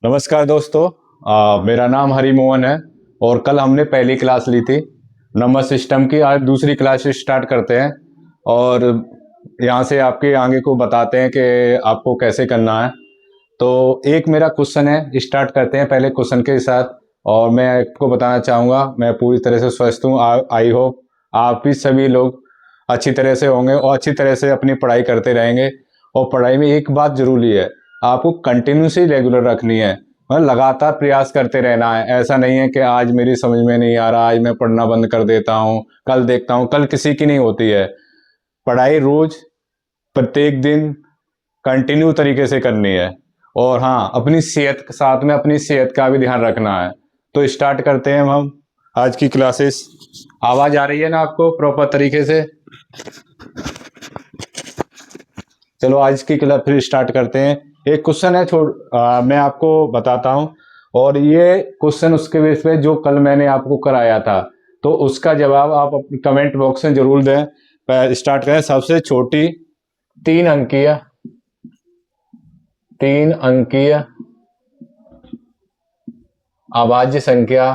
नमस्कार दोस्तों। मेरा नाम हरिमोहन है और कल हमने पहली क्लास ली थी नंबर सिस्टम की। आज दूसरी क्लास स्टार्ट करते हैं और यहाँ से आपके आगे को बताते हैं कि आपको कैसे करना है। तो एक मेरा क्वेश्चन है, स्टार्ट करते हैं पहले क्वेश्चन के साथ। और मैं आपको बताना चाहूँगा, मैं पूरी तरह से स्वस्थ हूँ। आई होप आप भी सभी लोग अच्छी तरह से होंगे और अच्छी तरह से अपनी पढ़ाई करते रहेंगे। और पढ़ाई में एक बात जरूरी है, आपको कंटिन्यूसली रेगुलर रखनी है, मतलब लगातार प्रयास करते रहना है। ऐसा नहीं है कि आज मेरी समझ में नहीं आ रहा, आज मैं पढ़ना बंद कर देता हूँ, कल देखता हूँ। कल किसी की नहीं होती है। पढ़ाई रोज प्रत्येक दिन कंटिन्यू तरीके से करनी है। और हाँ, अपनी सेहत के साथ में अपनी सेहत का भी ध्यान रखना है। तो स्टार्ट करते हैं हम आज की क्लासेस। आवाज आ रही है ना आपको प्रॉपर तरीके से? चलो आज की क्लास फिर स्टार्ट करते हैं। एक क्वेश्चन है, मैं आपको बताता हूँ। और ये क्वेश्चन उसके बेस पे जो कल मैंने आपको कराया था, तो उसका जवाब आप अपने कमेंट बॉक्स में जरूर दें। स्टार्ट करें। सबसे छोटी तीन अंकीय अभाज्य संख्या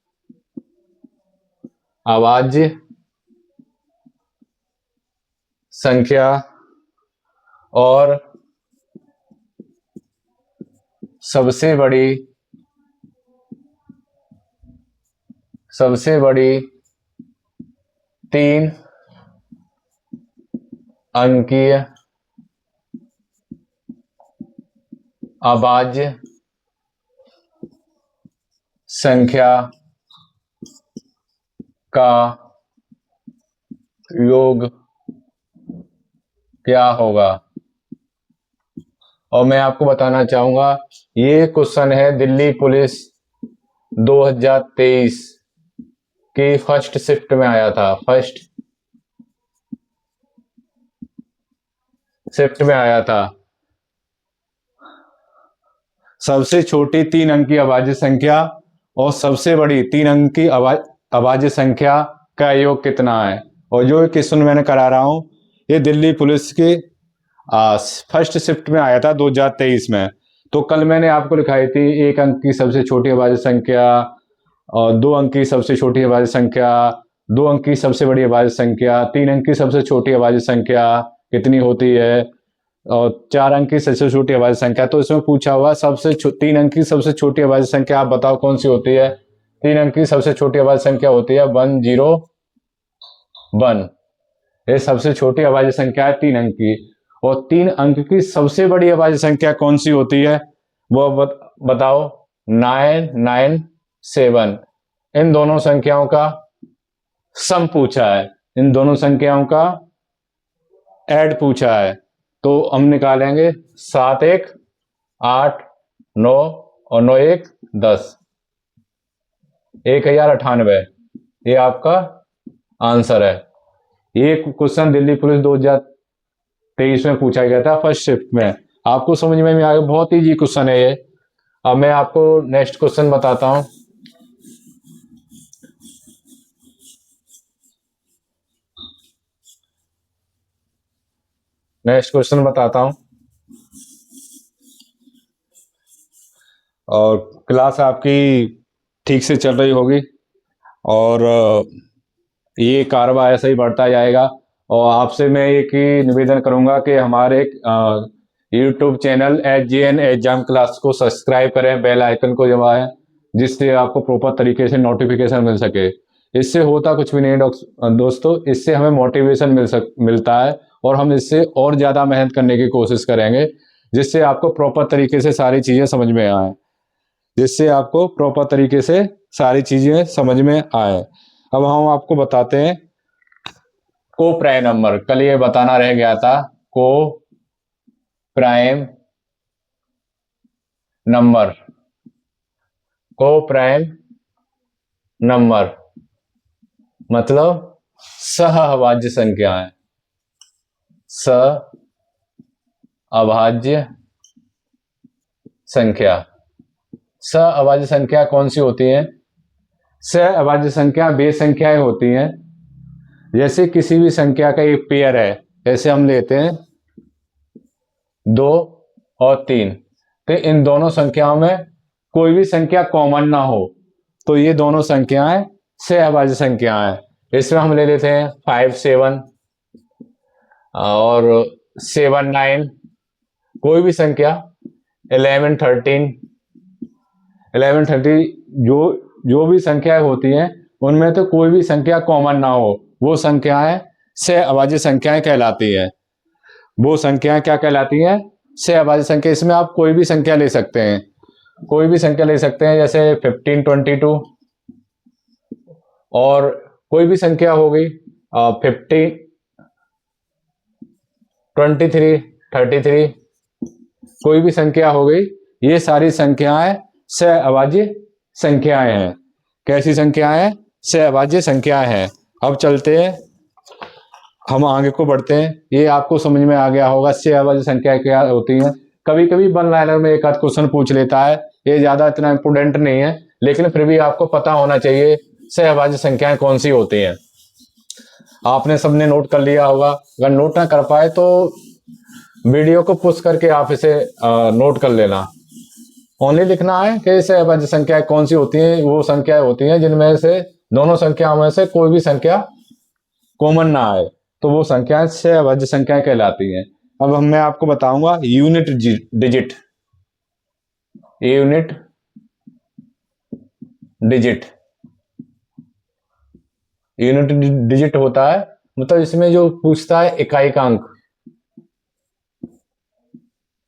और सबसे बड़ी तीन अंकीय अभाज्य संख्या का योग क्या होगा? और मैं आपको बताना चाहूंगा, ये क्वेश्चन है दिल्ली पुलिस 2023 की फर्स्ट शिफ्ट में आया था। सबसे छोटी तीन अंकी अभाज्य संख्या और सबसे बड़ी तीन अंकी अभाज्य संख्या का योग कितना है? और जो क्वेश्चन मैंने करा रहा हूं, ये दिल्ली पुलिस की फर्स्ट शिफ्ट में आया था 2023 में। तो कल मैंने आपको लिखाई थी एक अंक की सबसे छोटी अभाज्य संख्या और दो अंक की सबसे छोटी अभाज्य संख्या, दो अंक की सबसे बड़ी अभाज्य संख्या, तीन अंक की सबसे छोटी अभाज्य संख्या कितनी होती है, और चार अंक की सबसे छोटी अभाज्य संख्या। तो इसमें पूछा हुआ तीन अंक की सबसे छोटी अभाज्य संख्या, आप बताओ कौन सी होती है? तीन अंक की सबसे छोटी अभाज्य संख्या होती है 101। ये सबसे छोटी अभाज्य संख्या है तीन अंक की। और तीन अंक की सबसे बड़ी अभाज्य संख्या कौन सी होती है वो बताओ? 997। इन दोनों संख्याओं का सम पूछा है, इन दोनों संख्याओं का ऐड पूछा है। तो हम निकालेंगे 7 1 8 9 और 9 1 10, 1098। ये आपका आंसर है। ये क्वेश्चन दिल्ली पुलिस 2023 में पूछा गया था फर्स्ट शिफ्ट में। आपको समझ में आ गया? बहुत इजी क्वेश्चन है ये। अब मैं आपको नेक्स्ट क्वेश्चन बताता हूं। और क्लास आपकी ठीक से चल रही होगी और ये कारवा ऐसा ही बढ़ता जाएगा। और आपसे मैं एक ही निवेदन करूंगा कि हमारे YouTube channel SJN exam class को सब्सक्राइब करें, बेल आइकन को दबाएं, जिससे आपको प्रॉपर तरीके से नोटिफिकेशन मिल सके। इससे होता कुछ भी नहीं दोस्तों, इससे हमें मोटिवेशन मिलता है और हम इससे और ज़्यादा मेहनत करने की कोशिश करेंगे, जिससे आपको प्रॉपर तरीके से सारी चीज़ें समझ में आए। अब हम आपको बताते हैं को प्राइम नंबर। कल ये बताना रह गया था, को प्राइम नंबर मतलब सहअभाज्य संख्या है। सहअभाज्य संख्या कौन सी होती है? सहअभाज्य संख्या वे संख्याएं होती हैं, जैसे किसी भी संख्या का एक पेयर है। जैसे हम लेते हैं 2 और 3, तो इन दोनों संख्याओं में कोई भी संख्या कॉमन ना हो तो ये दोनों संख्याएं सहअभाज्य संख्याएं हैं। इसमें हम ले लेते हैं 5 7 और 7 9, कोई भी संख्या 11 13 जो भी संख्याएं होती हैं उनमें तो कोई भी संख्या कॉमन ना हो, वो संख्याएं सहअभाज्य संख्याएं कहलाती है। वो संख्याएं क्या कहलाती हैं? सहअभाज्य संख्या। इसमें आप कोई भी संख्या ले सकते हैं, कोई भी संख्या ले सकते हैं, जैसे 15 22 और कोई भी संख्या हो गई 50 23 33, कोई भी संख्या हो गई। ये सारी संख्याएं सहअभाज्य संख्याएं हैं। कैसी संख्याएं हैं? सहअभाज्य संख्याएं हैं। अब चलते हैं, हम आगे को बढ़ते हैं। ये आपको समझ में आ गया होगा सहअभाज्य संख्याएं क्या होती हैं। कभी कभी वन लाइनर में एक आध क्वेश्चन पूछ लेता है, ये ज्यादा इतना इंपोर्टेंट नहीं है, लेकिन फिर भी आपको पता होना चाहिए सहअभाज्य संख्याएं कौन सी होती हैं। आपने सबने नोट कर लिया होगा, अगर नोट ना कर पाए तो वीडियो को पुश करके आप इसे नोट कर लेना। ओनली लिखना है कि सहअभाज्य संख्याएं कौन सी होती हैं। वो संख्याएं होती हैं जिनमें से दोनों संख्याओं में से कोई भी संख्या कॉमन ना आए, तो वो संख्याएं सहअभाज्य संख्याएं कहलाती हैं। अब मैं आपको बताऊंगा unit digit. Unit digit, unit digit होता है मतलब इसमें जो पूछता है इकाई का अंक,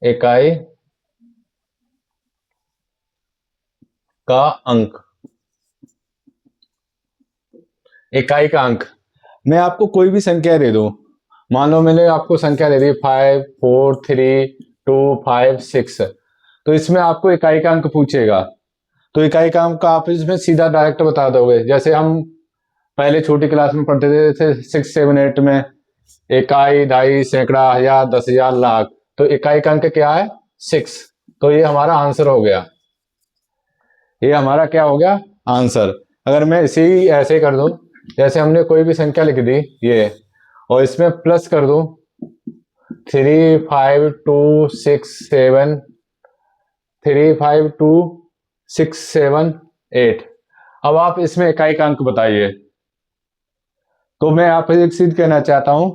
इकाई का अंक, इकाई का अंक। मैं आपको कोई भी संख्या दे दूं, मान लो मैंने आपको संख्या दे दी 5 4 3 2 5 6, तो इसमें आपको इकाई का अंक पूछेगा, तो इकाई का अंक आप इसमें सीधा डायरेक्ट बता दोगे। जैसे हम पहले छोटी क्लास में पढ़ते थे 6 7 8 में, इकाई, ढाई, सैकड़ा, हजार, 10,000, लाख, तो इकाई का अंक क्या है? 6। तो ये हमारा आंसर हो गया, ये हमारा क्या हो गया? आंसर। अगर मैं इसे ही ऐसे कर दूं, जैसे हमने कोई भी संख्या लिख दी ये, और इसमें प्लस कर दूं 3 5 2 6 7 3 5 2 6 7 8। अब आप इसमें इकाई का अंक बताइए। तो मैं आपसे एक चीज कहना चाहता हूं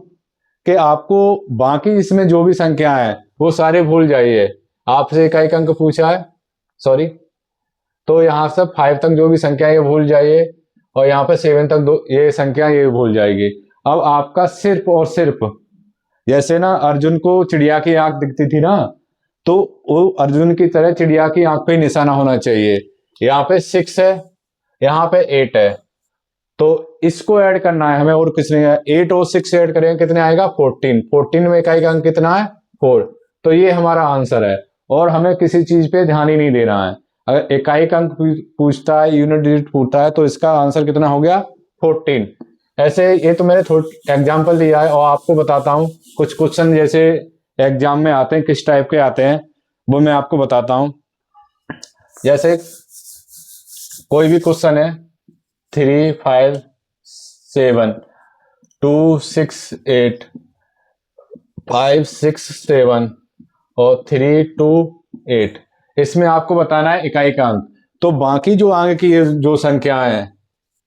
कि आपको बाकी इसमें जो भी संख्या है वो सारे भूल जाइए। आपसे इकाई का अंक पूछा है, सॉरी, तो यहाँ से 5 तक जो भी संख्या है ये भूल जाइए, और यहाँ पे 7 तक ये संख्या ये भूल जाएगी। अब आपका सिर्फ और सिर्फ, जैसे ना अर्जुन को चिड़िया की आंख दिखती थी ना, तो वो अर्जुन की तरह चिड़िया की आंख पे निशाना होना चाहिए। यहाँ पे 6 है, यहाँ पे 8 है, तो इसको ऐड करना है हमें, और कुछ नहीं है। 8 और 6 ऐड करेंगे कितने आएगा? 14। 14 में इकाई का अंक कितना है? 4। तो ये हमारा आंसर है, और हमें किसी चीज पे ध्यान ही नहीं देना है। अगर इकाई का अंक पूछता है, यूनिट डिजिट पूछता है, तो इसका आंसर कितना हो गया? 14। ऐसे ये तो मैंने थोड़ा एग्जाम्पल दिया है, और आपको बताता हूँ कुछ क्वेश्चन जैसे एग्जाम में आते हैं किस टाइप के आते हैं, वो मैं आपको बताता हूँ। जैसे कोई भी क्वेश्चन है 3 5 7 2 6 8 5 6 7 और 3 2 8, इसमें आपको बताना है इकाई का अंक। तो बाकी जो आगे की जो संख्याएं हैं,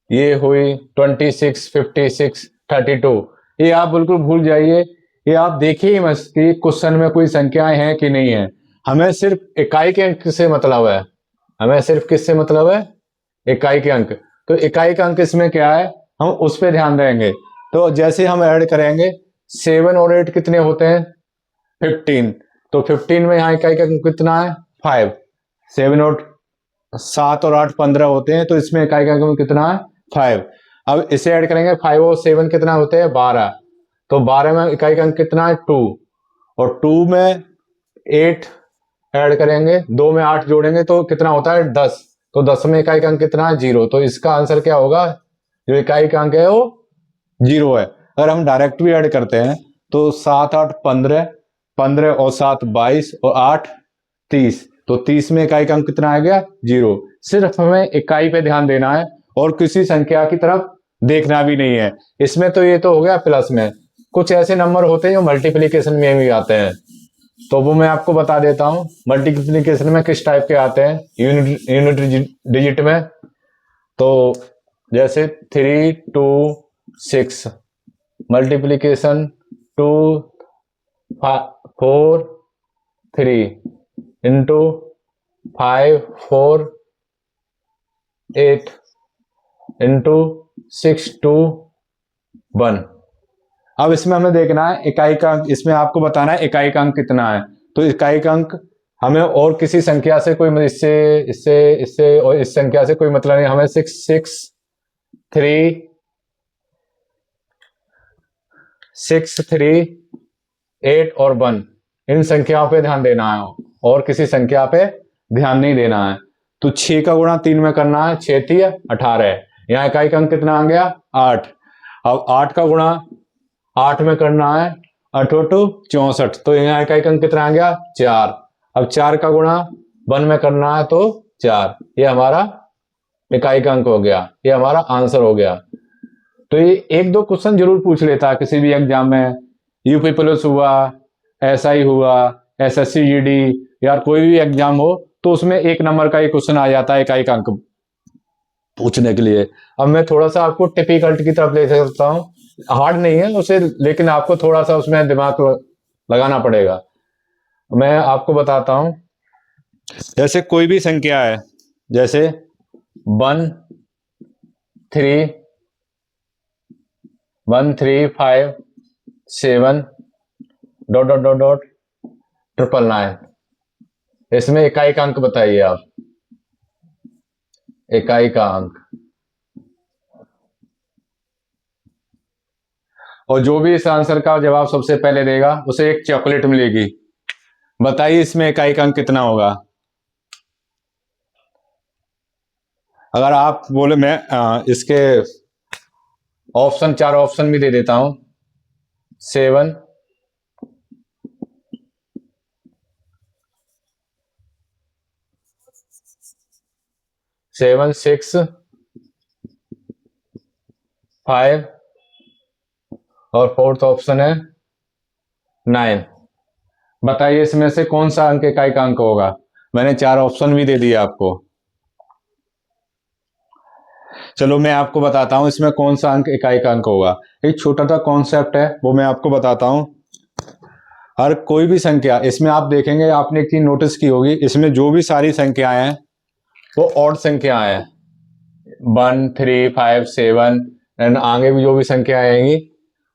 ये हुई 26 56 32, ये आप बिल्कुल भूल जाइए। ये आप देखिए मत कि क्वेश्चन में कोई संख्याएं हैं कि नहीं है। हमें सिर्फ इकाई के अंक से मतलब है, हमें सिर्फ किससे मतलब है? इकाई के अंक। तो इकाई का अंक इसमें क्या है, हम उस पर ध्यान देंगे। तो जैसे हम ऐड करेंगे 7 और 8 कितने होते हैं? 15। तो 15 में यहाँ इकाई का अंक कितना है? 5। 7 और 7 और 8 15 होते हैं, तो इसमें इकाई का अंक कितना है? 5। अब इसे ऐड करेंगे 5 और 7 कितना होते हैं? 12। तो 12 में इकाई का अंक कितना है? 2। और 2 में 8 ऐड करेंगे, 2 में 8 जोड़ेंगे तो कितना होता है? 10। तो 10 में इकाई का अंक कितना है? 0। तो इसका आंसर क्या होगा? जो इकाई का अंक है वो 0 है। अगर हम डायरेक्ट भी ऐड करते हैं तो 7 8 15, 15 और 7 22 और 8 30, तो 30 में इकाई का अंक कितना आ गया? 0। सिर्फ हमें इकाई पे ध्यान देना है और किसी संख्या की तरफ देखना भी नहीं है। इसमें तो ये तो हो गया प्लस में। कुछ ऐसे नंबर होते हैं जो मल्टीप्लीकेशन में भी आते हैं, तो वो मैं आपको बता देता हूँ। मल्टीप्लिकेशन में किस टाइप के आते हैं यूनिट डिजिट में। तो जैसे 3 2 6 मल्टीप्लिकेशन 2 4 3 इंटू 5 4 8 इंटू 6 2 1। अब इसमें हमें देखना है इकाई का अंक, इसमें आपको बताना है इकाई का अंक कितना है। तो इकाई का अंक हमें और किसी संख्या से कोई इससे इससे इससे और इस संख्या से कोई मतलब नहीं। हमें 6 6 3 6 3 8 और 1 इन संख्याओं पे ध्यान देना है और किसी संख्या पे ध्यान नहीं देना है। तो 6 का गुणा 3 में करना है, 6 3 18। यहाँ इकाई का अंक कितना आ गया 8। अब 8 का गुणा 8 में करना है, 8 8 64। तो यहाँ इकाई का अंक कितना आ गया 4। अब 4 का गुणा 1 में करना है तो 4। ये हमारा इकाई का अंक हो गया, ये हमारा आंसर हो गया। तो ये एक दो क्वेश्चन जरूर पूछ लेता है किसी भी एग्जाम में। यूपी पुलिस हुआ, एसआई हुआ, एसएससी जीडी, यार कोई भी एग्जाम हो तो उसमें 1 नंबर का ही क्वेश्चन आ जाता है इकाई का अंक पूछने के लिए। अब मैं थोड़ा सा आपको टिपिकल्ट की तरफ ले सकता हूँ, हार्ड नहीं है उसे, लेकिन आपको थोड़ा सा उसमें दिमाग लगाना पड़ेगा। मैं आपको बताता हूं, जैसे कोई भी संख्या है, जैसे 1 3 1 3 5 7 डॉट डॉट डॉट डॉट 999। इसमें इकाई का अंक बताइए आप, इकाई का अंक। और जो भी इस आंसर का जवाब सबसे पहले देगा उसे एक चॉकलेट मिलेगी। बताइए इसमें इकाई का अंक कितना होगा। अगर आप बोले, मैं इसके ऑप्शन 4 ऑप्शन भी दे देता हूं। 7 7 6 5 और फोर्थ ऑप्शन है 9। बताइए इसमें से कौन सा अंक इकाई का अंक होगा। मैंने 4 ऑप्शन भी दे दिए आपको। चलो मैं आपको बताता हूं इसमें कौन सा अंक इकाई का अंक होगा। एक छोटा सा कॉन्सेप्ट है वो मैं आपको बताता हूं। हर कोई भी संख्या, इसमें आप देखेंगे, आपने एक चीज नोटिस की होगी, इसमें जो भी सारी संख्याएं हैं वो ऑड संख्याएं हैं। 1 3 5 7 एंड आगे भी जो भी संख्याएं आएंगी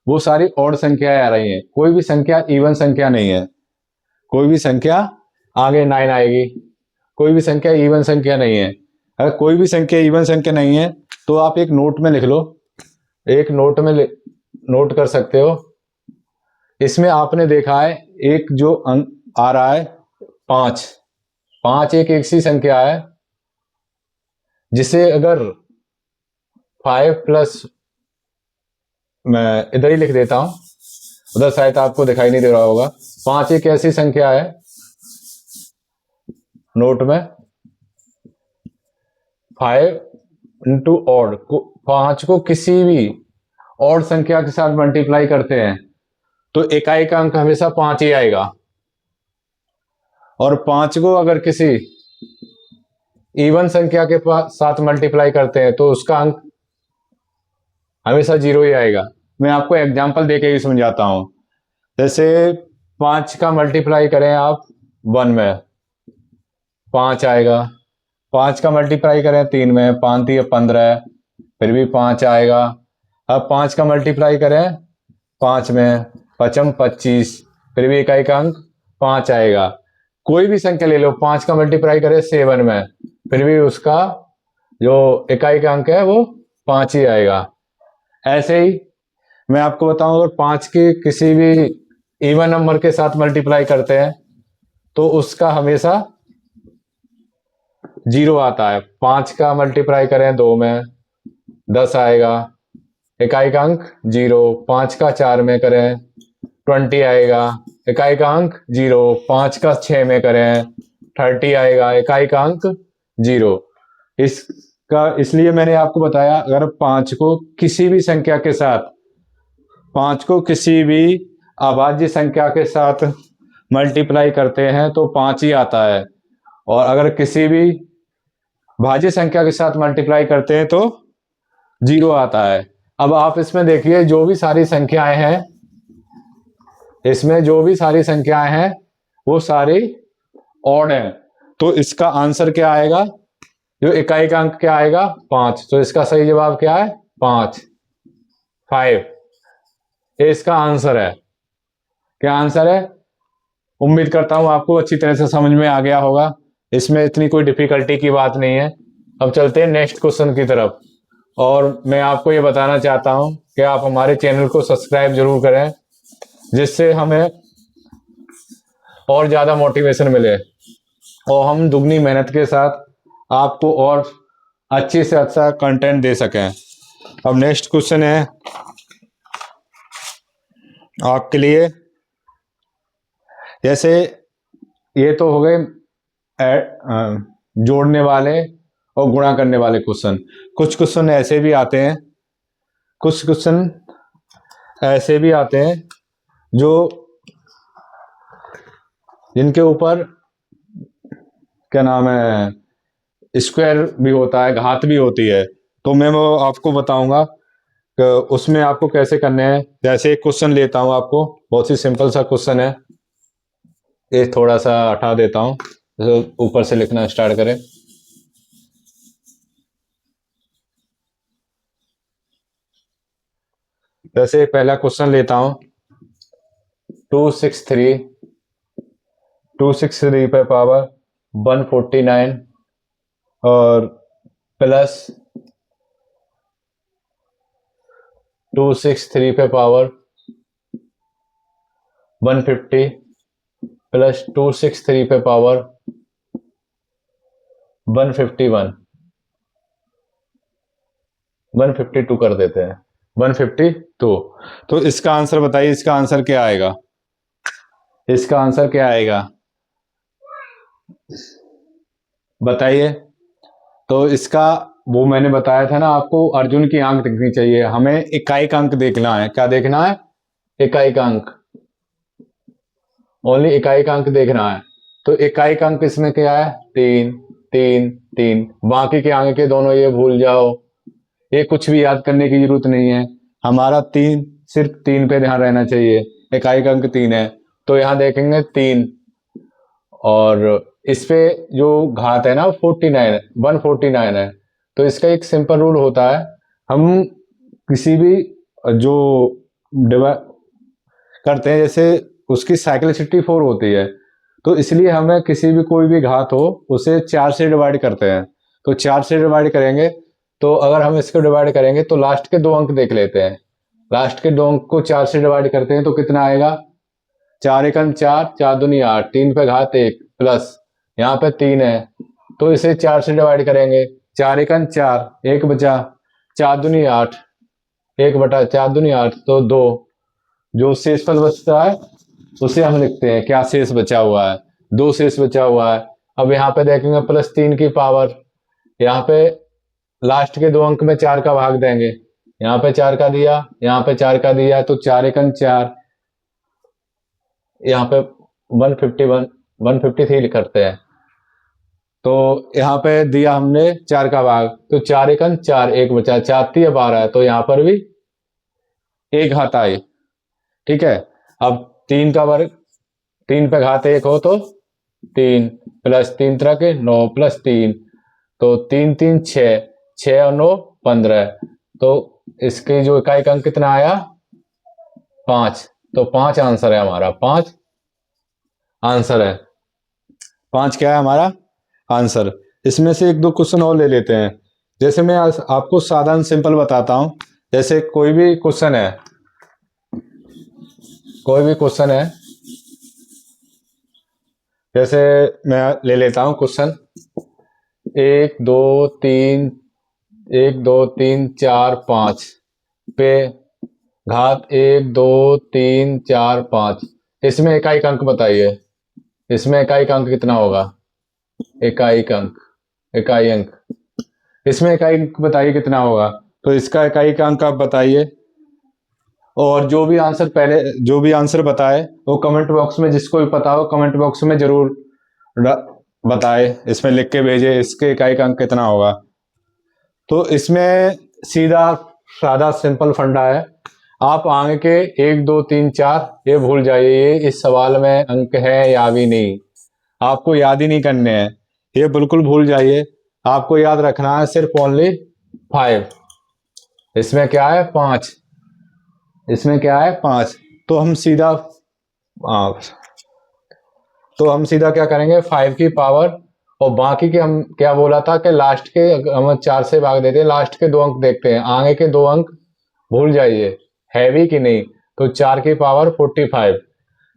वो सारी ऑड संख्याएं आ रही हैं। कोई भी संख्या इवन संख्या नहीं है। कोई भी संख्या, आगे 9 आएगी, कोई भी संख्या इवन संख्या नहीं है। अगर कोई भी संख्या इवन संख्या नहीं है तो आप एक नोट में लिख लो, एक नोट में नोट कर सकते हो। इसमें आपने देखा है एक जो अंक आ रहा है 5, 5 एक ऐसी संख्या है जिसे अगर 5 प्लस, मैं इधर ही लिख देता हूं, उधर शायद आपको दिखाई नहीं दे रहा होगा। 5 एक ऐसी संख्या है नोट में 5 इंटू ऑड, 5 को किसी भी ऑड संख्या के साथ मल्टीप्लाई करते हैं तो इकाई का अंक हमेशा 5 ही आएगा। और 5 को अगर किसी इवन संख्या के साथ मल्टीप्लाई करते हैं तो उसका अंक हमेशा 0 ही आएगा। मैं आपको एग्जांपल देके ही समझाता हूं। जैसे 5 का मल्टीप्लाई करें आप 1 में, 5 आएगा। 5 का मल्टीप्लाई करें 3 में, 5 3 15, फिर भी 5 आएगा। अब 5 का मल्टीप्लाई करें 5 में, 5 25, फिर भी इकाई का अंक 5 आएगा। कोई भी संख्या ले लो, 5 का मल्टीप्लाई करें 7 में, फिर भी उसका जो इकाई का अंक है वो 5 ही आएगा। ऐसे ही मैं आपको बताऊं, अगर 5 के किसी भी इवन नंबर के साथ मल्टीप्लाई करते हैं तो उसका हमेशा 0 आता है। 5 का मल्टीप्लाई करें 2 में, 10 आएगा, इकाई का अंक 0। 5 का 4 में करें 20 आएगा, इकाई का अंक 0। 5 का 6 में करें 30 आएगा, इकाई का अंक 0। इसका इसलिए मैंने आपको बताया, अगर 5 को किसी भी संख्या के साथ, 5 को किसी भी अभाज्य संख्या के साथ मल्टीप्लाई करते हैं तो 5 ही आता है, और अगर किसी भी भाज्य संख्या के साथ मल्टीप्लाई करते हैं तो 0 आता है। अब आप इसमें देखिए जो भी सारी संख्याएं हैं, इसमें जो भी सारी संख्याएं हैं वो सारी ऑड है, तो इसका आंसर क्या आएगा, जो इकाई का अंक क्या आएगा 5, तो इसका सही जवाब क्या है 5, ये इसका आंसर है। क्या आंसर है? उम्मीद करता हूं आपको अच्छी तरह से समझ में आ गया होगा, इसमें इतनी कोई डिफिकल्टी की बात नहीं है। अब चलते हैं नेक्स्ट क्वेश्चन की तरफ, और मैं आपको ये बताना चाहता हूं कि आप हमारे चैनल को सब्सक्राइब जरूर करें, जिससे हमें और ज़्यादा मोटिवेशन मिले और हम दुगनी मेहनत के साथ आपको और अच्छे से अच्छा कंटेंट दे सकें। अब नेक्स्ट क्वेश्चन है आपके लिए, जैसे ये तो हो गए जोड़ने वाले और गुणा करने वाले क्वेश्चन। कुछ क्वेश्चन ऐसे भी आते हैं, कुछ क्वेश्चन ऐसे भी आते हैं जो जिनके ऊपर क्या नाम है, स्क्वायर भी होता है, घात भी होती है, तो मैं वो आपको बताऊंगा कि उसमें आपको कैसे करने हैं। जैसे एक क्वेश्चन लेता हूं आपको, बहुत ही सिंपल सा क्वेश्चन है, ये थोड़ा सा हटा देता हूं तो ऊपर से लिखना स्टार्ट करें। जैसे पहला क्वेश्चन लेता हूं, 263 पे पावर 149 और प्लस 263 पे पावर 150 प्लस 263 पे पावर 151, 152 कर देते हैं, 152। तो इसका आंसर बताइए, इसका आंसर क्या आएगा, इसका आंसर क्या आएगा बताइए। तो इसका वो मैंने बताया था ना आपको, अर्जुन की आंख दिखनी चाहिए, हमें इकाई का अंक देखना है। क्या देखना है? इकाई का अंक, ओनली इकाई का अंक देखना है। तो इकाई का अंक इसमें क्या है 3 3 3, बाकी के आगे के दोनों ये भूल जाओ, ये कुछ भी याद करने की जरूरत नहीं है, हमारा 3 सिर्फ 3 पे ध्यान रहना चाहिए। इकाई का अंक 3 है तो यहां देखेंगे 3, और इस पे जो घात है ना 49 149 है, तो इसका एक सिंपल रूल होता है, हम किसी भी जो डिवाइड करते हैं, जैसे उसकी साइक्लिसिटी 4 होती है, तो इसलिए हमें किसी भी कोई भी घात हो उसे 4 से डिवाइड करते हैं। तो 4 से डिवाइड करेंगे, तो अगर हम इसको डिवाइड करेंगे तो लास्ट के 2 अंक देख लेते हैं, लास्ट के 2 अंक को 4 से डिवाइड करते हैं तो कितना आएगा, 4 एकम 4, 4 दूनी 8, 3 पे घात 1 प्लस यहाँ पे 3 है, तो इसे 4 से डिवाइड करेंगे, 4 एकम 4, 1 बचा, 4 दूनी 8, 1 बटा 4 दूनी 8, तो 2, जो शेषफल बचता है उसे हम लिखते हैं, क्या शेष बचा हुआ है, 2 शेष बचा हुआ है। अब यहाँ पे देखेंगे प्लस 3 की पावर, यहाँ पे लास्ट के 2 अंक में 4 का भाग देंगे, यहाँ पे 4 का दिया, यहाँ पे 4 का दिया, तो 4 एकम 4, यहाँ पे 151 153 करते हैं, तो यहाँ पे दिया हमने 4 का भाग, तो 4 एकम 4, 1 बचा, 4 3 12 है, तो यहाँ पर भी 1 घात आई। ठीक है, अब 3 का वर्ग, 3 पे घात 1 हो तो 3 प्लस 3 तरह के 9 प्लस 3, तो 3 3 6, 6 और 9 15, तो इसकी जो इकाई का अंक कितना आया 5, तो 5 आंसर है हमारा, 5 आंसर है, 5 क्या है हमारा आंसर। इसमें से 1 2 क्वेश्चन और ले लेते हैं। जैसे मैं आपको साधारण सिंपल बताता हूं, जैसे कोई भी क्वेश्चन है, कोई भी क्वेश्चन है, जैसे मैं ले लेता हूं क्वेश्चन 1 2 3 1 2 3 4 5 पे घात 1 2 3 4 5, इसमें इकाई का अंक बताइए, इसमें इकाई का अंक कितना होगा, इकाई का अंक, इकाई अंक, इसमें इकाई अंक बताइए कितना होगा, तो इसका इकाई का अंक आप बताइए, और जो भी आंसर बताए वो कमेंट बॉक्स में, जिसको भी पता हो कमेंट बॉक्स में जरूर बताए, इसमें लिख के भेजे इसके इकाई का अंक कितना होगा। तो इसमें सीधा सादा सिंपल फंडा है, आप आगे के 1 2 3 4 ये भूल जाइए, ये इस सवाल में अंक है या भी नहीं, आपको याद ही नहीं करने हैं, ये बिल्कुल भूल जाइए। आपको याद रखना है सिर्फ ओनली 5। इसमें क्या है 5, इसमें क्या है 5। तो हम सीधा क्या करेंगे 5 की पावर, और बाकी के हम क्या बोला था कि लास्ट के हम 4 से भाग देते हैं, लास्ट के 2 अंक देखते हैं, आगे के 2 अंक भूल जाइए है भी कि नहीं। तो 4 की पावर 45,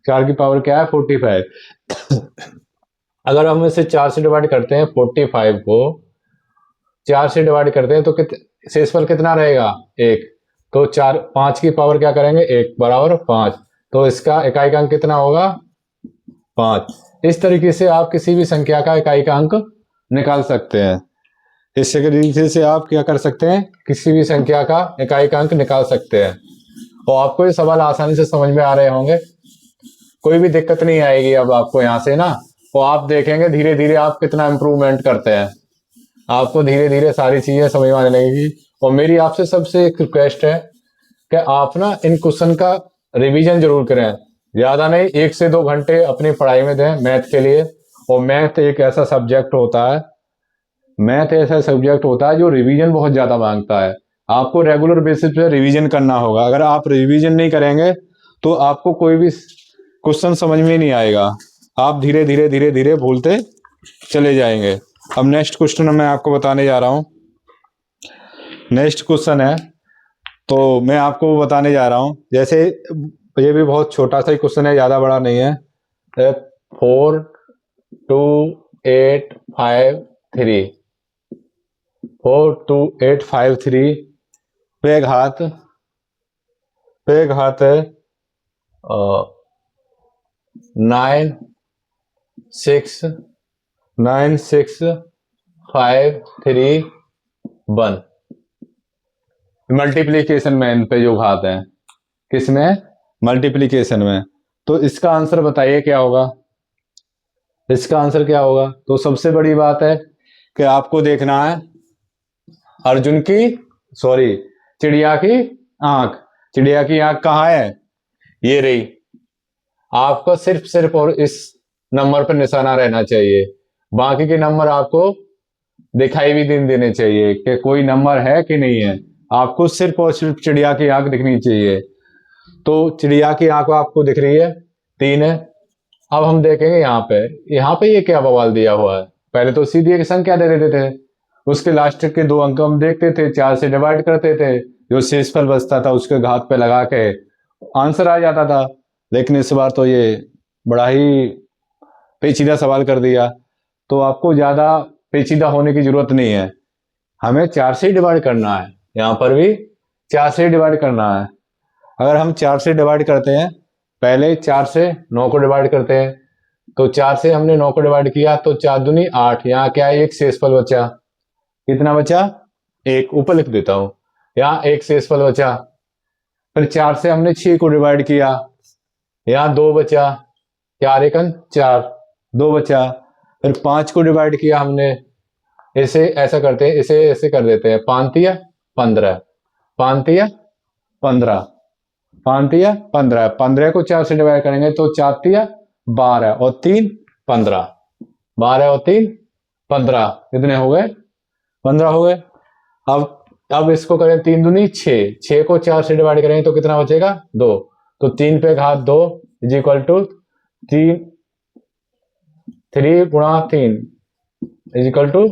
4 की पावर क्या है 45। अगर हम इसे 4 से डिवाइड करते हैं 45 को 4 से डिवाइड करते हैं तो शेषफल कितना रहेगा 1। तो 5 की पावर क्या करेंगे 1 बराबर 5, तो इसका इकाई का अंक कितना होगा 5। इस तरीके से आप किसी भी संख्या का इकाई का अंक निकाल सकते हैं। इस तरीके से आप क्या कर सकते हैं, किसी भी संख्या का इकाई का अंक निकाल सकते हैं। और आपको ये सवाल आसानी से समझ में आ रहे होंगे, कोई भी दिक्कत नहीं आएगी अब आपको यहाँ से ना। और आप देखेंगे धीरे धीरे आप कितना इम्प्रूवमेंट करते हैं, आपको धीरे धीरे सारी चीजें समझ में आने लगेगी। और मेरी आपसे सबसे एक रिक्वेस्ट है कि आप ना इन क्वेश्चन का रिवीजन जरूर करें, ज्यादा नहीं 1 से 2 घंटे अपनी पढ़ाई में दें मैथ के लिए। और मैथ एक ऐसा सब्जेक्ट होता है, जो रिवीजन बहुत ज्यादा मांगता है, आपको रेगुलर बेसिस पे रिवीजन करना होगा। अगर आप रिवीजन नहीं करेंगे तो आपको कोई भी क्वेश्चन समझ में नहीं आएगा, आप धीरे धीरे भूलते चले जाएंगे। अब नेक्स्ट क्वेश्चन मैं आपको बताने जा रहा हूँ। नेक्स्ट क्वेश्चन है तो मैं आपको बताने जा रहा हूँ, जैसे ये भी बहुत छोटा सा ही क्वेश्चन है, ज्यादा बड़ा नहीं है। 4 2 8 5 3 4 2 8 5 3 पे घात है 9 6 5 3 1 मल्टीप्लीकेशन में इन पे जो घात है, किसमें मल्टीप्लीकेशन में। तो इसका आंसर बताइए क्या होगा, इसका आंसर क्या होगा। तो सबसे बड़ी बात है कि आपको देखना है चिड़िया की आंख। चिड़िया की आंख कहाँ है, ये रही। आपको सिर्फ और इस नंबर पर निशाना रहना चाहिए, बाकी के नंबर आपको दिखाई भी देने चाहिए कि कोई नंबर है कि नहीं है। आपको सिर्फ और सिर्फ चिड़िया की आंख दिखनी चाहिए। तो चिड़िया की आंख आपको दिख रही है 3 है। अब हम देखेंगे यहाँ पे ये क्या बवाल दिया हुआ है। पहले तो सीधी एक संख्या दे देते थे, उसके लास्ट के 2 अंक हम देखते थे, 4 से डिवाइड करते थे, जो शेषफल बचता था उसके घात पे लगा के आंसर आ जाता था। लेकिन इस बार तो ये बड़ा ही पेचीदा सवाल कर दिया। तो आपको ज्यादा पेचीदा होने की जरूरत नहीं है, हमें 4 से डिवाइड करना है, यहाँ पर भी 4 से डिवाइड करना है। अगर हम 4 से डिवाइड करते हैं, पहले 4 से 9 को डिवाइड करते हैं, तो 4 से हमने 9 को डिवाइड किया तो 4 दूनी 8, यहाँ क्या है एक शेषफल बचा, कितना बचा 1, ऊपर लिख देता हूं, यहाँ एक शेषफल बचा। फिर 4 से हमने 6 को डिवाइड किया, यहाँ 2 बचा, 4 एकन 4, 2 बचा। फिर 5 को डिवाइड किया हमने, इसे ऐसा करते हैं, इसे ऐसे कर देते हैं, 5 तिया 15, 5 तिया 15, 5 तिया 15, 15 को 4 से डिवाइड करेंगे तो 4 तिया 12 और 3 15, 12 और 3 15, कितने हो गए 15 हो गए। अब इसको करें 3 दूनी 6, 6 को 4 से डिवाइड करेंगे तो कितना बचेगा 2, तो 3 पे घात 2 इज इक्वल टू 3 गुणा 3 इज इक्वल टू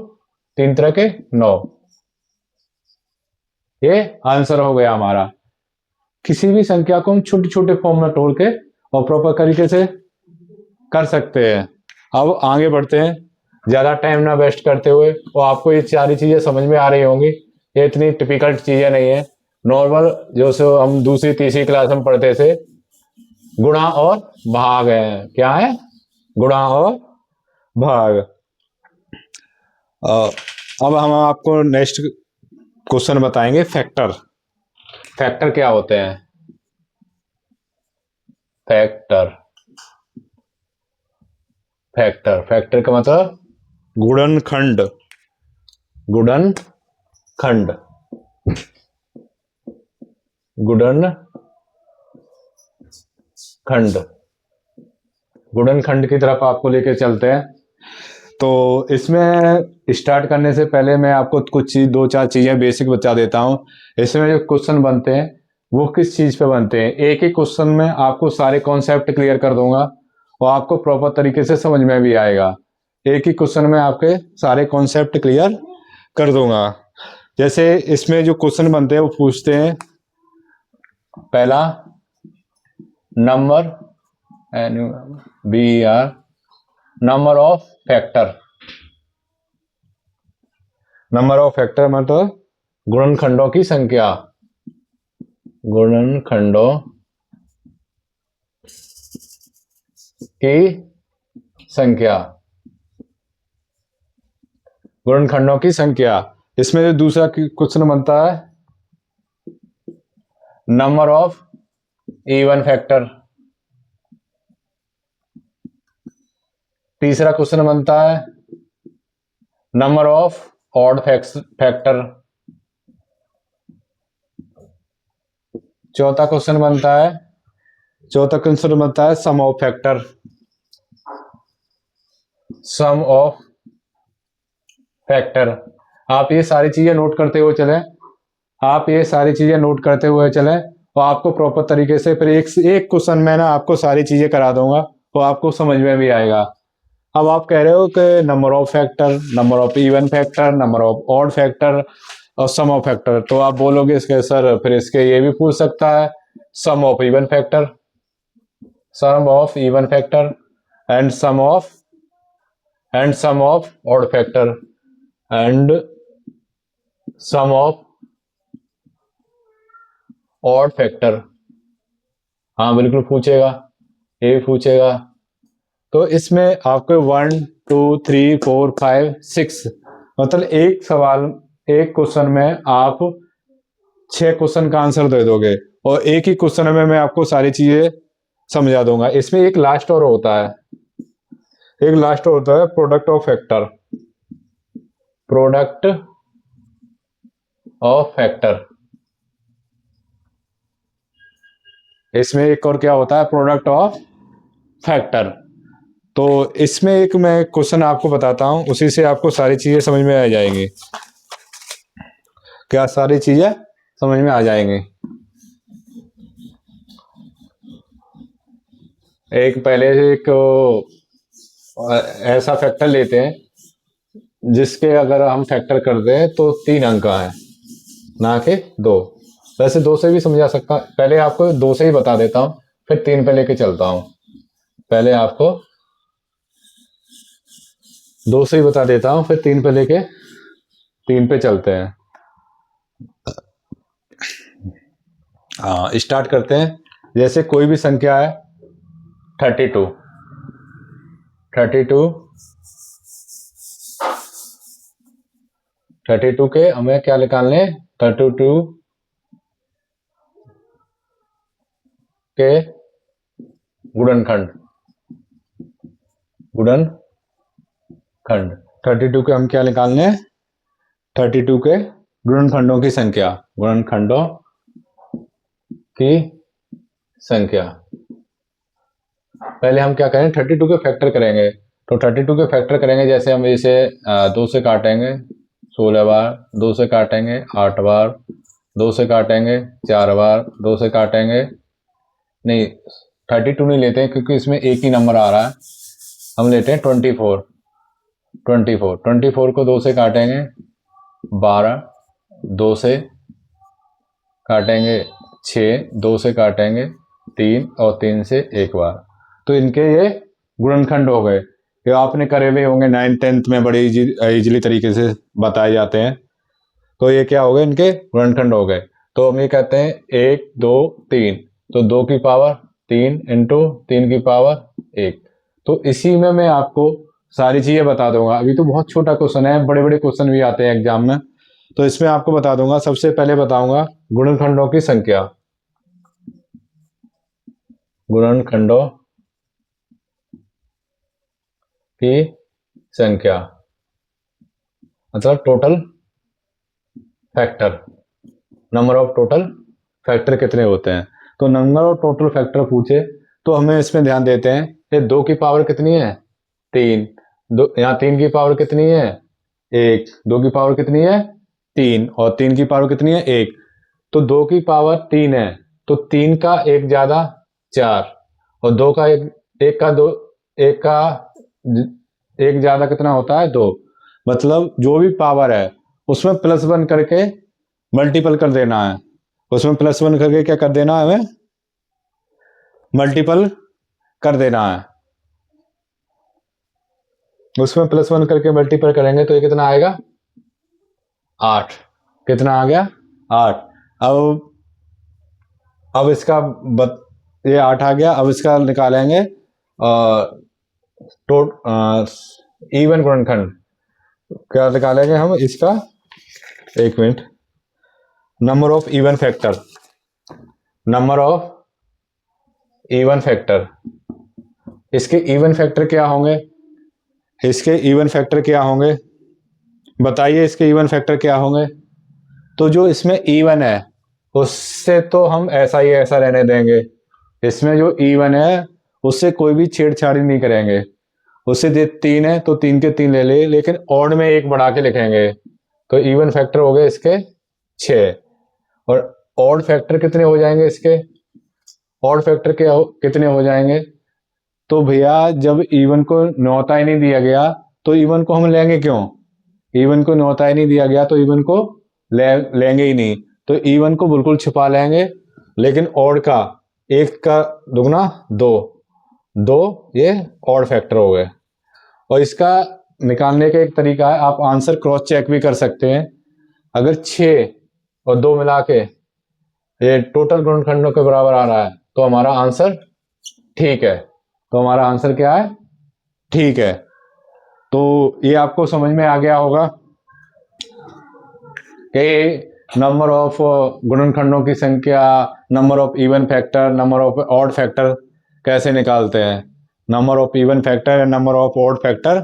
3 तरह के 9। ये आंसर हो गया हमारा। किसी भी संख्या को हम छोटे छोटे फॉर्म में तोड़ के और प्रॉपर तरीके से कर सकते हैं। अब आगे बढ़ते हैं, ज्यादा टाइम ना वेस्ट करते हुए। और आपको ये सारी चीजें समझ में आ रही होंगी, ये इतनी टिपिकल चीजें नहीं है, नॉर्मल जो सो हम दूसरी तीसरी क्लास में पढ़ते थे, गुणा और भाग है। क्या है, गुणा और भाग। अब हम आपको नेक्स्ट क्वेश्चन बताएंगे, फैक्टर। फैक्टर क्या होते हैं। फैक्टर। फैक्टर, फैक्टर का मतलब गुणनखंड। गुणनखंड, गुणनखंड, गुणनखंड की तरफ आपको लेके चलते हैं। तो इसमें स्टार्ट करने से पहले मैं आपको कुछ चीज, दो चार चीजें बेसिक बता देता हूँ। इसमें जो क्वेश्चन बनते हैं वो किस चीज पे बनते हैं। एक ही क्वेश्चन में आपको सारे कॉन्सेप्ट क्लियर कर दूंगा और आपको प्रॉपर तरीके से समझ में भी आएगा। एक ही क्वेश्चन में आपके सारे कॉन्सेप्ट क्लियर कर दूंगा। जैसे इसमें जो क्वेश्चन बनते हैं वो पूछते हैं, पहला number, NUMBER, number of factor. Number of factor मतलब गुणनखंडों की संख्या। गुणनखंडों की संख्या, गुणनखंडों की संख्या। इसमें जो दूसरा क्वेश्चन बनता है, नंबर ऑफ इवन फैक्टर। तीसरा क्वेश्चन बनता है नंबर ऑफ ऑड फैक्टर। चौथा क्वेश्चन बनता है sum of factor. Sum of factor. आप ये सारी चीजें नोट करते हुए चलें, और आपको प्रॉपर तरीके से फिर एक क्वेश्चन में ना आपको सारी चीजें करा दूंगा तो आपको समझ में भी आएगा। अब आप कह रहे हो कि number of factor, number of even factor, number of odd factor और सम ऑफ फैक्टर, तो आप बोलोगे इसके सर फिर इसके ये भी पूछ सकता है, sum of even factor, and sum of odd factor, and sum of odd factor. हाँ बिल्कुल पूछेगा, ये भी पूछेगा। तो इसमें आपको 1 2 3 4 5 6 मतलब एक सवाल, एक क्वेश्चन में आप 6 क्वेश्चन का आंसर दे दोगे और एक ही क्वेश्चन में मैं आपको सारी चीजें समझा दूंगा। इसमें एक लास्ट और होता है, product of factor. Product of factor, इसमें एक और क्या होता है, प्रोडक्ट ऑफ फैक्टर। तो इसमें एक मैं क्वेश्चन आपको बताता हूं, उसी से आपको सारी चीजें समझ में आ जाएंगी। क्या सारी चीजें समझ में आ जाएंगी। एक पहले एक ऐसा फैक्टर लेते हैं जिसके अगर हम फैक्टर करते हैं तो 3 अंक है, ना कि 2। वैसे 2 से भी समझा सकता, पहले आपको 2 से ही बता देता हूं फिर 3 पे लेके चलता हूं। पहले आपको 2 से ही बता देता हूं फिर 3 पे लेके 3 पे चलते हैं। हाँ स्टार्ट करते हैं। जैसे कोई भी संख्या है 32 के हमें क्या निकालने, 32 के गुणनखंड 32 के हम क्या निकालने, 32 के गुणनखंडों की संख्या, पहले हम क्या करें, 32 के फैक्टर करेंगे। तो 32 के फैक्टर करेंगे, जैसे हम इसे 2 से काटेंगे 16 बार, 2 से काटेंगे 8 बार, 2 से काटेंगे 4 बार, 2 से काटेंगे, नहीं 32 नहीं लेते हैं क्योंकि इसमें एक ही नंबर आ रहा है, हम लेते हैं 24 को 2 से काटेंगे 12, 2 से काटेंगे 6, 2 से काटेंगे 3 और 3 से एक बार। तो इनके ये गुणनखंड हो गए। ये आपने करे हुए होंगे 9th 10th में, बड़े इजीली तरीके से बताए जाते हैं। तो ये क्या हो गए, इनके गुणनखंड हो गए। तो हम ये कहते हैं 1 2 3, तो 2 की पावर 3 इंटू 3 की पावर 1। तो इसी में मैं आपको सारी चीजें बता दूंगा। अभी तो बहुत छोटा क्वेश्चन है, बड़े बड़े क्वेश्चन भी आते हैं एग्जाम में, तो इसमें आपको बता दूंगा। सबसे पहले बताऊंगा गुणनखंडों की संख्या। गुणनखंडों की संख्या, मतलब total factor, number of total factor कितने होते हैं। तो नंबर ऑफ टोटल फैक्टर पूछे तो हमें इसमें ध्यान देते हैं कि 2 की पावर कितनी है, 3, दो यहाँ 3 की पावर कितनी है, 1, 2 की पावर कितनी है, 3, और 3 की पावर कितनी है, 1। तो 2 की पावर 3 है, तो 3 का 1 ज्यादा 4, और 2 का 1 का 2, 1 का 1 ज्यादा कितना होता है, 2। मतलब जो भी पावर है उसमें +1 करके मल्टीपल कर देना है, उसमें +1 करके क्या कर देना है, हमें मल्टीपल कर देना है। उसमें +1 करके मल्टीपल करेंगे तो ये कितना आएगा, 8। कितना आ गया, 8। अब इसका ये 8 आ गया। अब इसका निकालेंगे इवन गुणनखंड। क्या निकालेंगे हम इसका, एक minute, number of even factor, number of even factor. इसके इवन फैक्टर क्या होंगे, इसके इवन फैक्टर क्या होंगे, बताइए इसके इवन फैक्टर क्या होंगे। तो जो इसमें इवन है उससे तो हम ऐसा ही ऐसा रहने देंगे, इसमें जो इवन है उससे कोई भी छेड़छाड़ी नहीं करेंगे। उससे 3 है तो 3 के 3 ले ले, लेकिन ऑड में 1 बढ़ा के लिखेंगे। तो इवन फैक्टर हो गए इसके 6, और ऑड फैक्टर कितने हो जाएंगे इसके, ऑड फैक्टर के कितने हो जाएंगे। तो भैया जब इवन को न्योता ही नहीं दिया गया तो इवन को हम लेंगे क्यों, इवन को न्योता ही नहीं दिया गया तो इवन को लेंगे ही नहीं। तो इवन को बिल्कुल छिपा लेंगे, लेकिन ऑड का 1 का दुगना 2, 2 ये ऑड फैक्टर हो गए। और इसका निकालने का एक तरीका है, आप आंसर क्रॉस चेक भी कर सकते हैं। अगर 6 और 2 मिला के ये टोटल गुणनखंडों के बराबर आ रहा है तो हमारा आंसर ठीक है। तो हमारा आंसर क्या है, ठीक है। तो ये आपको समझ में आ गया होगा कि नंबर ऑफ गुणनखंडों की संख्या, number of even factor, number of odd factor कैसे निकालते हैं, number of even factor and number of odd factor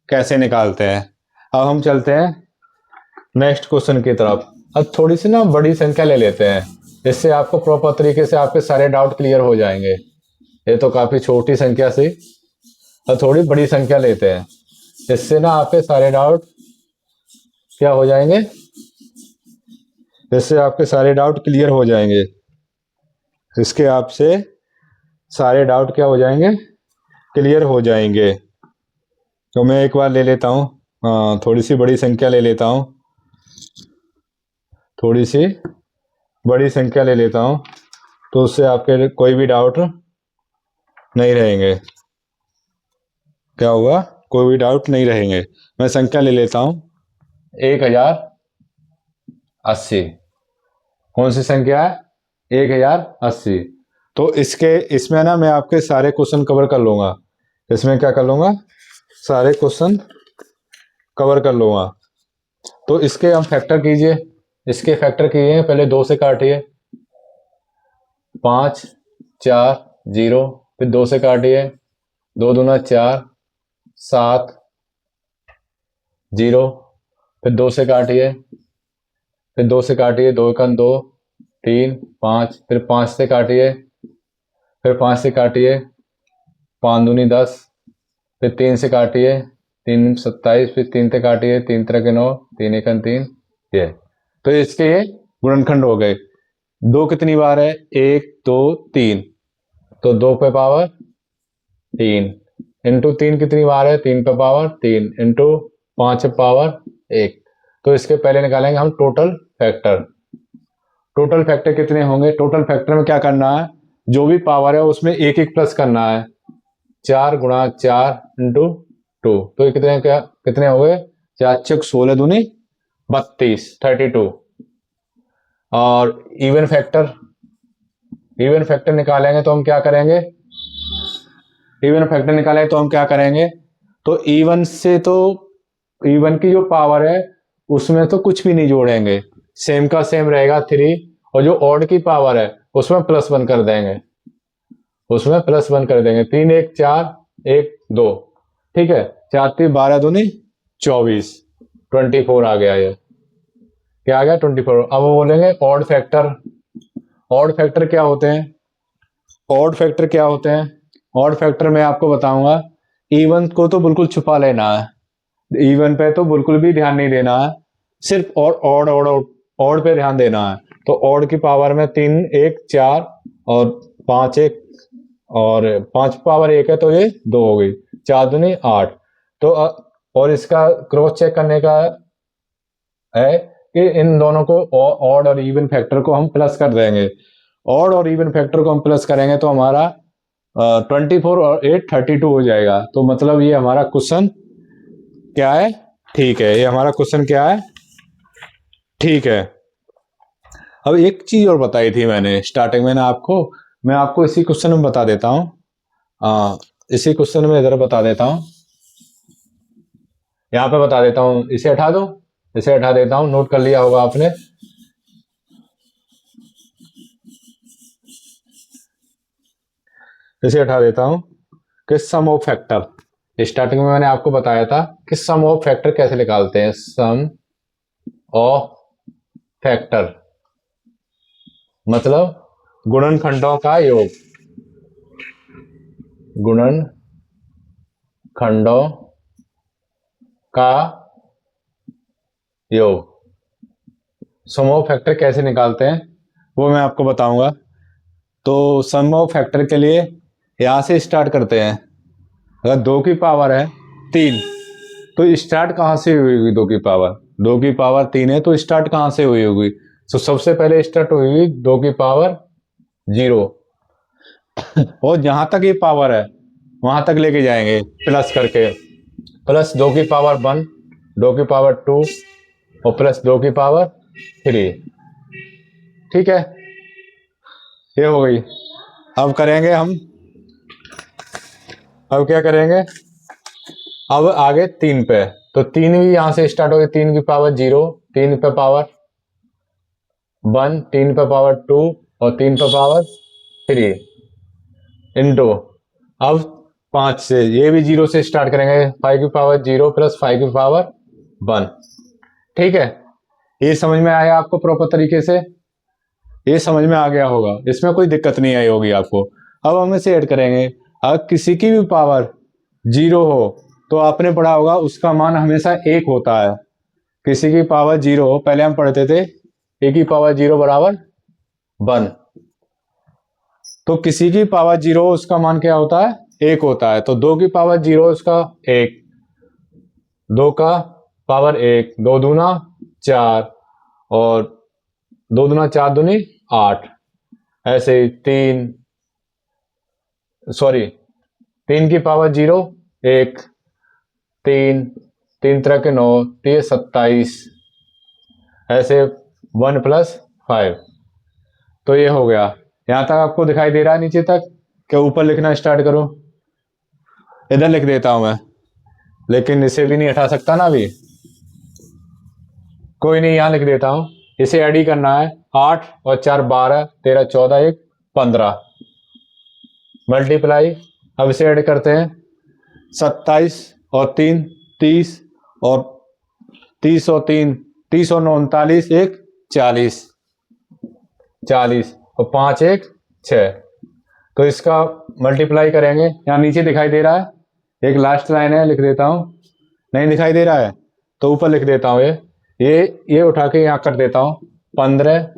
कैसे निकालते हैं। अब हम चलते हैं नेक्स्ट क्वेश्चन की तरफ। अब थोड़ी सी ना बड़ी संख्या ले लेते हैं, इससे आपको प्रॉपर तरीके से आपके सारे डाउट क्लियर हो जाएंगे। ये तो काफी छोटी संख्या थी, अब थोड़ी बड़ी संख्या लेते हैं, इससे ना आपके सारे डाउट क्या हो जाएंगे, इससे आपके सारे डाउट क्लियर हो जाएंगे। इसके आपसे सारे डाउट क्या हो जाएंगे, क्लियर हो जाएंगे। तो मैं एक बार ले लेता हूँ, थोड़ी सी बड़ी संख्या ले लेता हूँ, थोड़ी सी बड़ी संख्या ले लेता हूँ, तो उससे आपके कोई भी डाउट नहीं रहेंगे। क्या होगा, कोई भी डाउट नहीं रहेंगे। मैं संख्या ले लेता हूँ 1080। कौन सी संख्या है, 1080। तो इसमें ना मैं आपके सारे क्वेश्चन कवर कर लूंगा, इसमें क्या कर लूंगा, सारे क्वेश्चन कवर कर लूंगा। तो इसके हम फैक्टर कीजिए, इसके फैक्टर कीजिए, पहले 2 से काटिए, 5 4 0, फिर 2 से काटिए, 2 दूना 4 7 0, फिर 2 से काटिए, फिर 2 से काटिए, 2 एकम 2 3 5, फिर 5 से काटिए, फिर 5 से काटिए, 5 दूनी 10, फिर 3 से काटिए, 3 27, फिर 3 से काटिए, 3 3 9, 3 एकम 3, ये। तो इसके ये गुणनखंड हो गए। 2 कितनी बार है, 1 2 3, तो 2 पे पावर 3, इंटू 3 कितनी बार है, 3 पे पावर 3, इंटू 5 पे पावर 1। तो इसके पहले निकालेंगे हम टोटल फैक्टर। टोटल फैक्टर कितने होंगे, टोटल फैक्टर में क्या करना है, जो भी पावर है उसमें 1 1 प्लस करना है, 4 गुणा 4 इंटू 2। तो ये कितने हो गए, 4 6 16 दूनी 32, 32। और इवन फैक्टर, इवन फैक्टर निकालेंगे तो हम क्या करेंगे, इवन फैक्टर निकालेंगे तो हम क्या करेंगे, तो इवन से तो इवन की जो पावर है उसमें तो कुछ भी नहीं जोड़ेंगे, सेम का सेम रहेगा 3, और जो ऑड की पावर है उसमें +1 कर देंगे। उसमें +1 कर देंगे। 3 1 4 1 2, ठीक है। 4 3 12 दूनी 24, 24 आ गया। ये क्या आ गया? 24। अब वो बोलेंगे ऑड फैक्टर। ऑड फैक्टर क्या होते हैं? ऑड फैक्टर क्या होते हैं? ऑड फैक्टर मैं आपको बताऊंगा। इवन को तो बिल्कुल छुपा लेना है, इवन पे तो बिल्कुल भी ध्यान नहीं देना है, सिर्फ ऑड ऑड ऑड ऑड पे ध्यान देना है। तो ऑड की पावर में 3 1 4 और 5 1, और 5 पावर 1 है तो ये 2 हो गई। 4 दूनी 8। तो और इसका क्रॉस चेक करने का है कि इन दोनों को, ऑड और इवन फैक्टर को हम प्लस कर देंगे। ऑड और इवन फैक्टर को हम प्लस करेंगे तो हमारा 24 और 8 32 हो जाएगा। तो मतलब ये हमारा क्वेश्चन क्या है? ठीक है, ये हमारा क्वेश्चन क्या है? ठीक है। अब एक चीज और बताई थी मैंने स्टार्टिंग में ना आपको, मैं आपको इसी क्वेश्चन में बता देता हूँ। इसी क्वेश्चन में इधर बता देता हूँ, यहाँ पे बता देता हूँ। इसे हटा दो, इसे हटा देता हूँ, नोट कर लिया होगा आपने। इसे हटा देता हूँ कि सम ऑफ फैक्टर, स्टार्टिंग में मैंने आपको बताया था कि सम ऑफ फैक्टर कैसे निकालते हैं। सम ऑफ फैक्टर मतलब गुणनखंडों का योग, गुणनखंडों का योग। सम ऑफ फैक्टर कैसे निकालते हैं वो मैं आपको बताऊंगा। तो सम ऑफ फैक्टर के लिए यहां से स्टार्ट करते हैं। अगर 2 की पावर है 3, तो स्टार्ट कहाँ से हुई होगी? 2 की पावर, 2 की पावर 3 है तो स्टार्ट कहाँ से हुई होगी? तो सबसे पहले स्टार्ट हुई 2 की पावर 0, और जहां तक ये पावर है वहां तक लेके जाएंगे प्लस करके। प्लस 2 की पावर 1, 2 की पावर 2 और प्लस 2 की पावर 3, ठीक है। ये हो गई। अब करेंगे हम, अब क्या करेंगे? अब आगे 3 पे, तो 3 भी यहां से स्टार्ट हो गई। 3 की पावर 0, 3 पे पावर 1, 3 पे पावर 2 और 3 पे पावर 3 इंटू, अब 5 से, ये भी 0 से स्टार्ट करेंगे। 5 की पावर 0 प्लस 5 की पावर 1, ठीक है। ये समझ में आया आपको प्रॉपर तरीके से? ये समझ में आ गया होगा, इसमें कोई दिक्कत नहीं आई होगी आपको। अब हम इसे ऐड करेंगे। अगर किसी की भी पावर 0 हो तो आपने पढ़ा होगा उसका मान हमेशा 1 होता है। किसी की पावर 0 हो, पहले हम पढ़ते थे a की पावर 0 बराबर 1, तो किसी की पावर 0 उसका मान क्या होता है? 1 होता है। तो 2 की पावर 0 उसका 1, 2 का पावर 1, 2 दूना 4 और 2 दूना 4 दूनी 8। ऐसे ही 3 की पावर 0 1, 3 3 तरह के 9, 3 27, ऐसे 1 प्लस 5। तो ये हो गया। यहां तक आपको दिखाई दे रहा है नीचे तक? क्या ऊपर लिखना स्टार्ट करो? इधर लिख देता हूं मैं, लेकिन इसे भी नहीं हटा सकता ना अभी। कोई नहीं, यहां लिख देता हूं। इसे ऐड ही करना है। 8 और 4 12, 13 14 1 15 मल्टीप्लाई। अब इसे ऐड करते हैं। 27 और 3 30, और 30 और 3 30 और 9 39 1 40, 40 और 5 1 6। तो इसका मल्टीप्लाई करेंगे। यहाँ नीचे दिखाई दे रहा है, एक लास्ट लाइन है, लिख देता हूँ। नहीं दिखाई दे रहा है तो ऊपर लिख देता हूँ। ये उठा के यहाँ कर देता हूँ। 15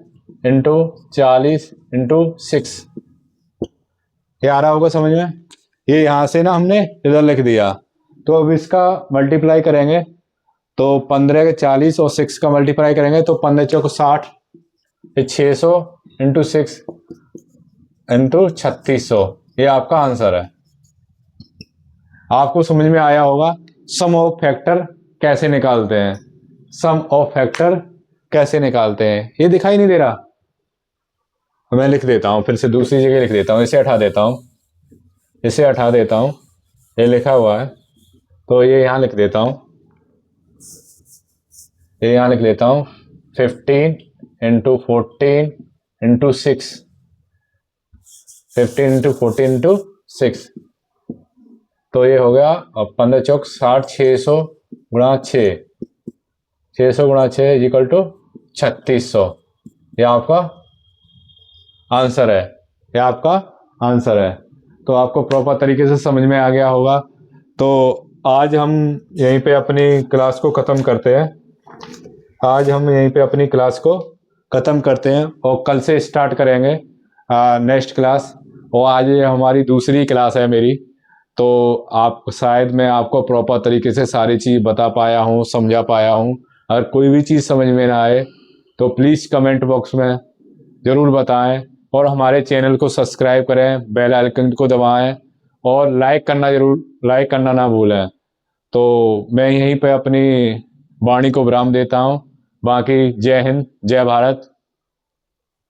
इंटू 40 इंटू 6। ये आ रहा होगा समझ में? ये यहाँ से ना हमने इधर लिख दिया। तो अब इसका मल्टीप्लाई करेंगे, तो 15 के 40 और 6 का मल्टीप्लाई करेंगे तो 15 चौक 60, 600 इंटू 6 इंटू 3600। ये आपका आंसर है। आपको समझ में आया होगा सम ऑफ फैक्टर कैसे निकालते हैं। सम ऑफ फैक्टर कैसे निकालते हैं, ये दिखाई नहीं दे रहा? मैं लिख देता हूं, फिर से दूसरी जगह लिख देता हूं। इसे हटा देता हूं, इसे हटा देता हूं। ये लिखा हुआ है तो ये यहां लिख देता हूं, ये यहां लिख देता हूं। 15 इंटू 14 इंटू 6, 15 इंटू 14 इंटू 6, तो ये हो गया 15 चौक 60, 600 गुणा 6, 600 गुणा 6 इक्वल टू 3600। ये आपका आंसर है, ये आपका आंसर है। तो आपको प्रॉपर तरीके से समझ में आ गया होगा। तो आज हम यहीं पे अपनी क्लास को ख़त्म करते हैं। आज हम यहीं पे अपनी क्लास को ख़त्म करते हैं और कल से स्टार्ट करेंगे नेक्स्ट क्लास। और आज ये हमारी दूसरी क्लास है मेरी, तो आप शायद मैं आपको प्रॉपर तरीके से सारी चीज़ बता पाया हूँ, समझा पाया हूँ। अगर कोई भी चीज़ समझ में ना आए तो प्लीज़ कमेंट बॉक्स में ज़रूर बताएं और हमारे चैनल को सब्सक्राइब करें, बेल आइकन को दबाएं और लाइक करना ना भूलें। तो मैं यहीं पे अपनी वाणी को विराम देता हूँ। बाकी जय हिंद, जय भारत।